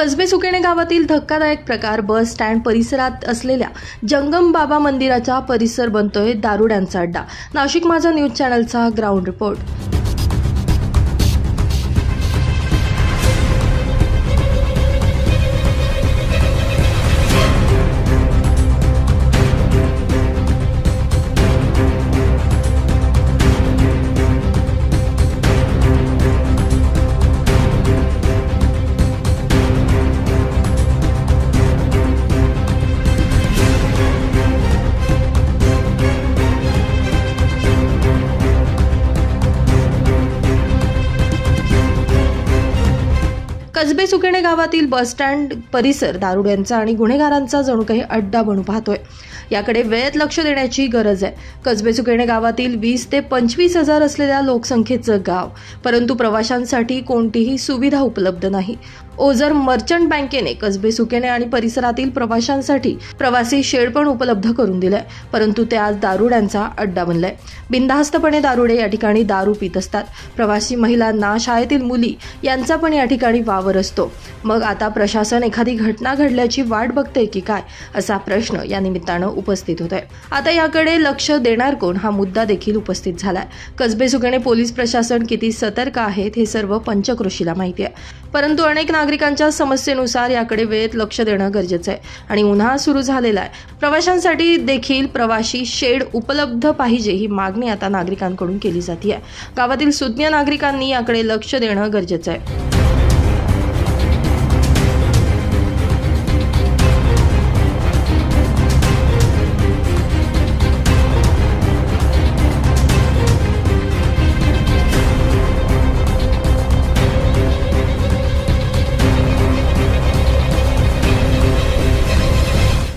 कसबे सुकेणे गावातील धक्कादायक प्रकार. बस स्टँड परिसरात असलेल्या जंगम बाबा मंदिराचा परिसर बनतोय दारुड्यांचा अड्डा. नाशिक माझा न्यूज चॅनलचा ग्राउंड रिपोर्ट. कसबे सुकेणे गावातील बस स्टँड परिसर दारुड्यांचा आणि गुन्हेगारांचा जणू काही अड्डा बनू पाहतोय. याकडे वेळेत लक्ष देण्याची गरज आहे. कसबे सुकेणे गावातील 20 ते 25 हजार असलेल्या लोकसंख्येचं गाव, परंतु प्रवाशांसाठी कोणतीही सुविधा उपलब्ध नाही. ओझर मर्चंट बँकेने कसबे सुकेणे आणि परिसरातील प्रवाशांसाठी प्रवासी शेड पण उपलब्ध करून दिलंय, परंतु ते आज दारुड्यांचा अड्डा बनलाय. बिनधास्तपणे दारुडे या ठिकाणी दारू पित असतात. प्रवासी महिलांना, शाळेतील मुली यांचा पण या ठिकाणी वावर असतो. मग आता प्रशासन एखादी घटना घडल्याची वाट बघते की काय, असा प्रश्न या निमित्तानं उपस्थित होत आहे. आता याकडे लक्ष देणार कोण, हा मुद्दा देखील उपस्थित झालाय. कसबे सुकेणे पोलीस प्रशासन किती सतर्क आहेत हे सर्व पंचक्रोशीला माहिती आहे, परंतु अनेक नागरिकांच्या समस्येनुसार याकडे वेळेत लक्ष देणं गरजेचं आहे. आणि उन्हाळा सुरू झालेला आहे. प्रवाशांसाठी देखील प्रवासी शेड उपलब्ध पाहिजे, ही मागणी आता नागरिकांकडून केली जाते. गावातील सुज्ञ नागरिकांनी याकडे लक्ष देणं गरजेचं आहे.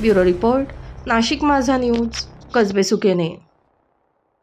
ब्युरो रिपोर्ट, नाशिक माझा न्यूज, कसबे सुकेणे.